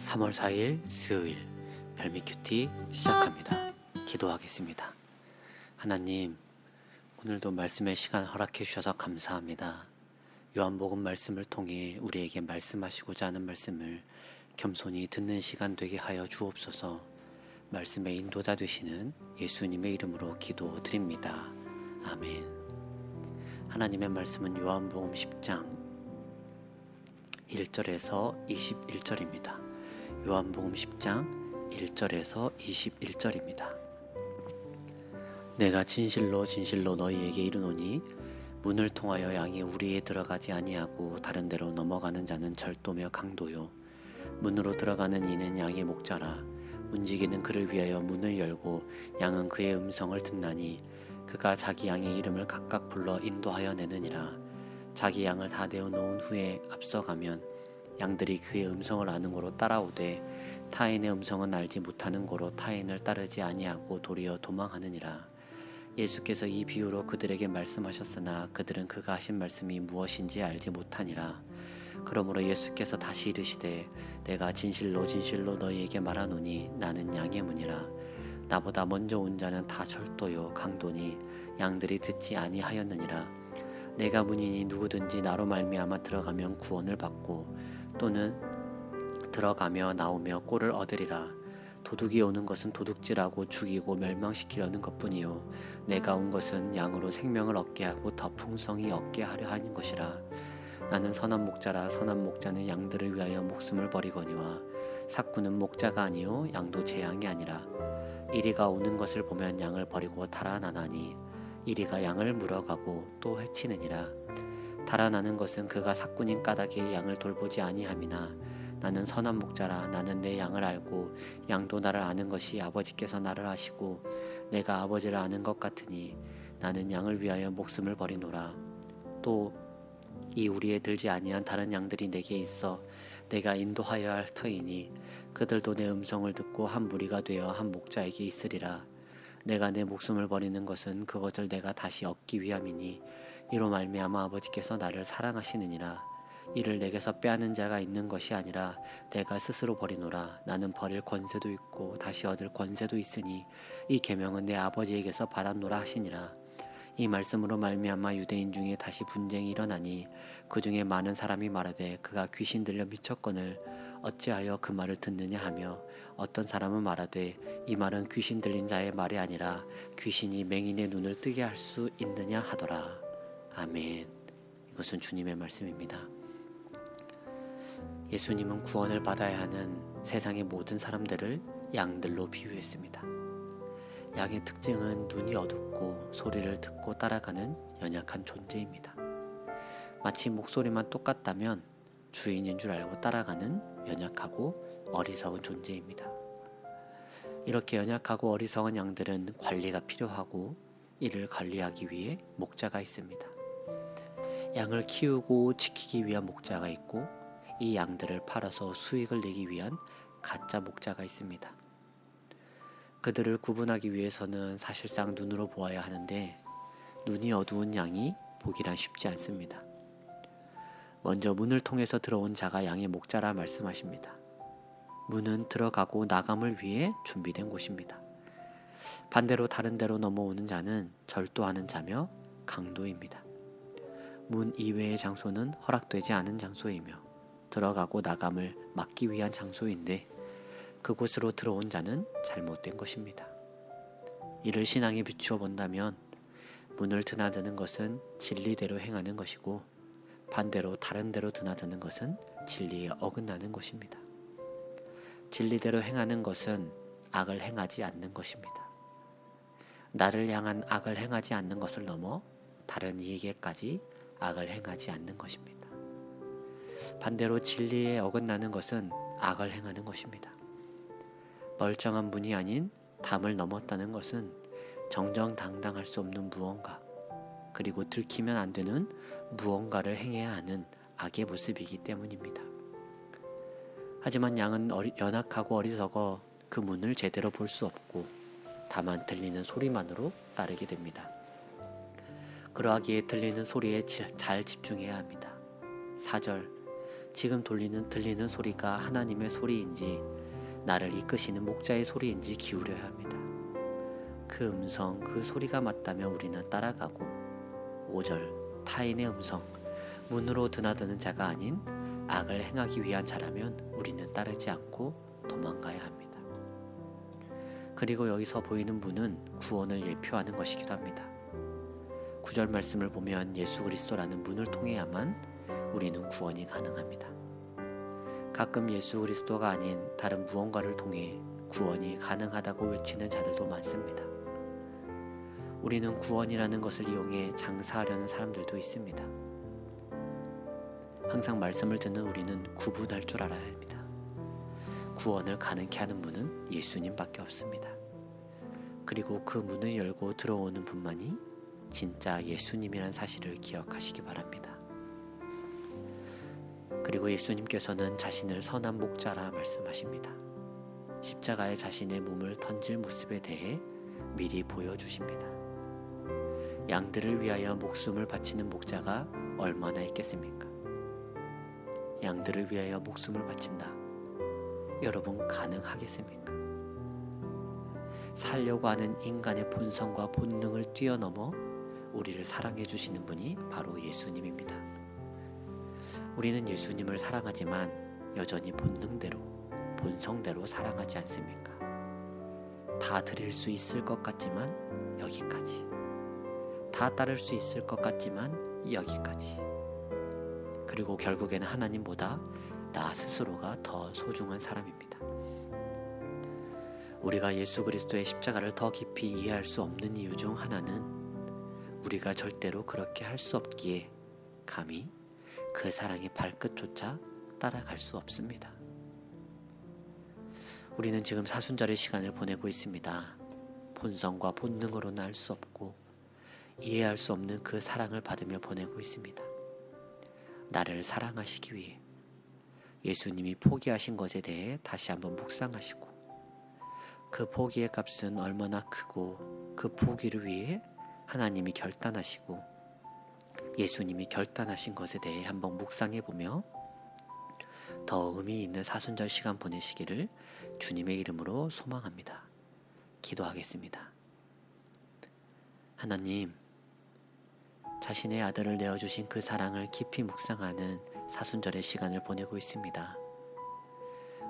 3월 4일 수요일 별미 큐티 시작합니다. 기도하겠습니다. 하나님, 오늘도 말씀의 시간 허락해 주셔서 감사합니다. 요한복음 말씀을 통해 우리에게 말씀하시고자 하는 말씀을 겸손히 듣는 시간 되게 하여 주옵소서. 말씀의 인도자 되시는 예수님의 이름으로 기도드립니다. 아멘. 하나님의 말씀은 요한복음 10장 1절에서 21절입니다. 요한복음 10장 1절에서 21절입니다. 내가 진실로 진실로 너희에게 이르노니 문을 통하여 양이 우리에 들어가지 아니하고 다른 데로 넘어가는 자는 절도며 강도요 문으로 들어가는 이는 양의 목자라. 문지기는 그를 위하여 문을 열고 양은 그의 음성을 듣나니 그가 자기 양의 이름을 각각 불러 인도하여 내느니라. 자기 양을 다 내어 놓은 후에 앞서가면 양들이 그의 음성을 아는 고로 따라오되 타인의 음성은 알지 못하는 고로 타인을 따르지 아니하고 도리어 도망하느니라. 예수께서 이 비유로 그들에게 말씀하셨으나 그들은 그가 하신 말씀이 무엇인지 알지 못하니라. 그러므로 예수께서 다시 이르시되 내가 진실로 진실로 너희에게 말하노니 나는 양의 문이라. 나보다 먼저 온 자는 다 절도요 강도니 양들이 듣지 아니하였느니라. 내가 문이니 누구든지 나로 말미암아 들어가면 구원을 받고 또는 들어가며 나오며 꼴을 얻으리라. 도둑이 오는 것은 도둑질하고 죽이고 멸망시키려는 것뿐이요 내가 온 것은 양으로 생명을 얻게 하고 더 풍성히 얻게 하려 하는 것이라. 나는 선한 목자라. 선한 목자는 양들을 위하여 목숨을 버리거니와 삭구는 목자가 아니요 양도 제 양이 아니라. 이리가 오는 것을 보면 양을 버리고 달아나나니 이리가 양을 물어가고 또 해치느니라. 달아나는 것은 그가 삭군인 까닭에 양을 돌보지 아니함이나 나는 선한 목자라. 나는 내 양을 알고 양도 나를 아는 것이 아버지께서 나를 아시고 내가 아버지를 아는 것 같으니 나는 양을 위하여 목숨을 버리노라. 또 이 우리에 들지 아니한 다른 양들이 내게 있어 내가 인도하여야 할 터이니 그들도 내 음성을 듣고 한 무리가 되어 한 목자에게 있으리라. 내가 내 목숨을 버리는 것은 그것을 내가 다시 얻기 위함이니 이로 말미암아 아버지께서 나를 사랑하시느니라. 이를 내게서 빼앗는 자가 있는 것이 아니라 내가 스스로 버리노라. 나는 버릴 권세도 있고 다시 얻을 권세도 있으니 이 계명은 내 아버지에게서 받았노라 하시니라. 이 말씀으로 말미암아 유대인 중에 다시 분쟁이 일어나니 그 중에 많은 사람이 말하되 그가 귀신 들려 미쳤거늘 어찌하여 그 말을 듣느냐 하며 어떤 사람은 말하되 이 말은 귀신 들린 자의 말이 아니라 귀신이 맹인의 눈을 뜨게 할 수 있느냐 하더라. 아멘. 이것은 주님의 말씀입니다. 예수님은 구원을 받아야 하는 세상의 모든 사람들을 양들로 비유했습니다. 양의 특징은 눈이 어둡고 소리를 듣고 따라가는 연약한 존재입니다. 마치 목소리만 똑같다면 주인인 줄 알고 따라가는 연약하고 어리석은 존재입니다. 이렇게 연약하고 어리석은 양들은 관리가 필요하고 이를 관리하기 위해 목자가 있습니다. 양을 키우고 지키기 위한 목자가 있고 이 양들을 팔아서 수익을 내기 위한 가짜 목자가 있습니다. 그들을 구분하기 위해서는 사실상 눈으로 보아야 하는데 눈이 어두운 양이 보기란 쉽지 않습니다. 먼저 문을 통해서 들어온 자가 양의 목자라 말씀하십니다. 문은 들어가고 나감을 위해 준비된 곳입니다. 반대로 다른 데로 넘어오는 자는 절도하는 자며 강도입니다. 문 이외의 장소는 허락되지 않은 장소이며 들어가고 나감을 막기 위한 장소인데 그곳으로 들어온 자는 잘못된 것입니다. 이를 신앙에 비추어 본다면 문을 드나드는 것은 진리대로 행하는 것이고 반대로 다른 데로 드나드는 것은 진리에 어긋나는 것입니다. 진리대로 행하는 것은 악을 행하지 않는 것입니다. 나를 향한 악을 행하지 않는 것을 넘어 다른 이에게까지 악을 행하지 않는 것입니다. 반대로 진리에 어긋나는 것은 악을 행하는 것입니다. 멀쩡한 문이 아닌 담을 넘었다는 것은 정정당당할 수 없는 무언가, 그리고 들키면 안 되는 무언가를 행해야 하는 악의 모습이기 때문입니다. 하지만 양은 연약하고 어리석어 그 문을 제대로 볼 수 없고 다만 들리는 소리만으로 따르게 됩니다. 그러하기에 들리는 소리에 잘 집중해야 합니다. 4절 지금 들리는 소리가 하나님의 소리인지 나를 이끄시는 목자의 소리인지 기울여야 합니다. 그 음성, 그 소리가 맞다면 우리는 따라가고 5절 타인의 음성, 문으로 드나드는 자가 아닌 악을 행하기 위한 자라면 우리는 따르지 않고 도망가야 합니다. 그리고 여기서 보이는 문은 구원을 예표하는 것이기도 합니다. 9절 말씀을 보면 예수 그리스도라는 문을 통해야만 우리는 구원이 가능합니다. 가끔 예수 그리스도가 아닌 다른 무언가를 통해 구원이 가능하다고 외치는 자들도 많습니다. 우리는 구원이라는 것을 이용해 장사하려는 사람들도 있습니다. 항상 말씀을 듣는 우리는 구분할 줄 알아야 합니다. 구원을 가능케 하는 문은 예수님밖에 없습니다. 그리고 그 문을 열고 들어오는 분만이 진짜 예수님이란 사실을 기억하시기 바랍니다. 그리고 예수님께서는 자신을 선한 목자라 말씀하십니다. 십자가에 자신의 몸을 던질 모습에 대해 미리 보여주십니다. 양들을 위하여 목숨을 바치는 목자가 얼마나 있겠습니까? 양들을 위하여 목숨을 바친다. 여러분 가능하겠습니까? 살려고 하는 인간의 본성과 본능을 뛰어넘어 우리를 사랑해 주시는 분이 바로 예수님입니다. 우리는 예수님을 사랑하지만 여전히 본능대로, 본성대로 사랑하지 않습니까? 다 드릴 수 있을 것 같지만 여기까지. 다 따를 수 있을 것 같지만 여기까지. 그리고 결국에는 하나님보다 나 스스로가 더 소중한 사람입니다. 우리가 예수 그리스도의 십자가를 더 깊이 이해할 수 없는 이유 중 하나는 우리가 절대로 그렇게 할 수 없기에 감히 그 사랑의 발끝조차 따라갈 수 없습니다. 우리는 지금 사순절의 시간을 보내고 있습니다. 본성과 본능으로는 알 수 없고 이해할 수 없는 그 사랑을 받으며 보내고 있습니다. 나를 사랑하시기 위해 예수님이 포기하신 것에 대해 다시 한번 묵상하시고 그 포기의 값은 얼마나 크고 그 포기를 위해 하나님이 결단하시고 예수님이 결단하신 것에 대해 한번 묵상해보며 더 의미 있는 사순절 시간 보내시기를 주님의 이름으로 소망합니다. 기도하겠습니다. 하나님, 자신의 아들을 내어주신 그 사랑을 깊이 묵상하는 사순절의 시간을 보내고 있습니다.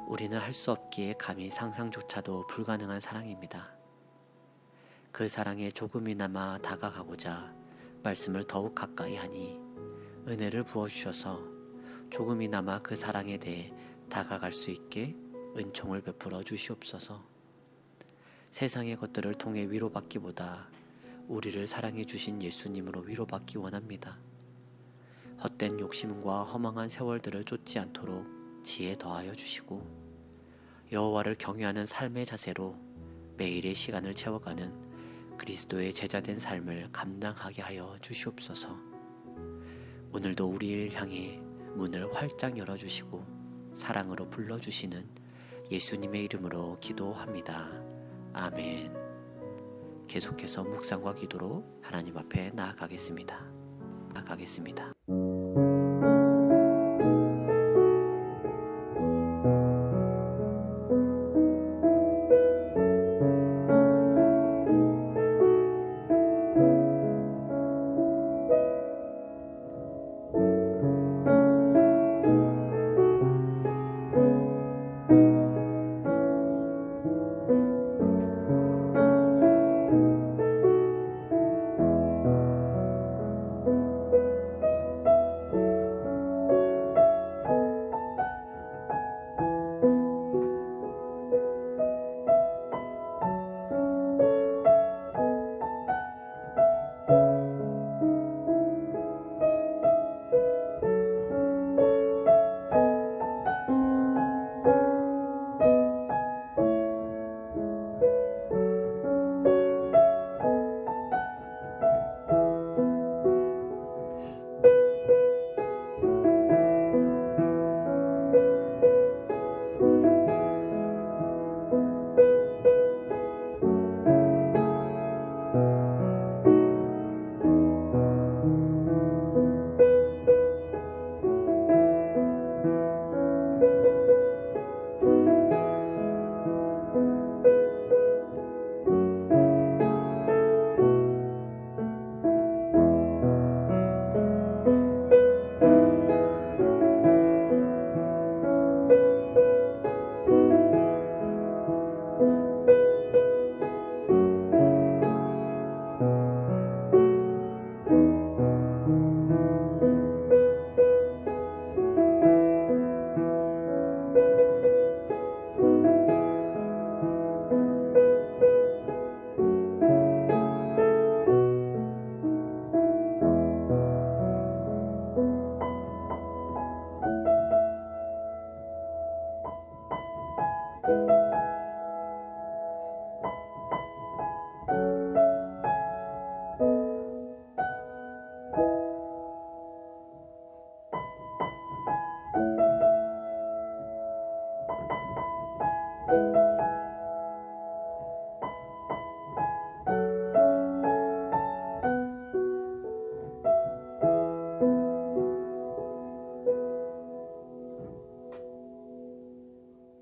우리는 할 수 없기에 감히 상상조차도 불가능한 사랑입니다. 그 사랑에 조금이나마 다가가고자 말씀을 더욱 가까이 하니 은혜를 부어주셔서 조금이나마 그 사랑에 대해 다가갈 수 있게 은총을 베풀어 주시옵소서. 세상의 것들을 통해 위로받기보다 우리를 사랑해 주신 예수님으로 위로받기 원합니다. 헛된 욕심과 허망한 세월들을 쫓지 않도록 지혜 더하여 주시고 여호와를 경외하는 삶의 자세로 매일의 시간을 채워가는 그리스도의 제자된 삶을 감당하게 하여 주시옵소서. 오늘도 우리를 향해 문을 활짝 열어주시고 사랑으로 불러주시는 예수님의 이름으로 기도합니다. 아멘. 계속해서 묵상과 기도로 하나님 앞에 나아가겠습니다.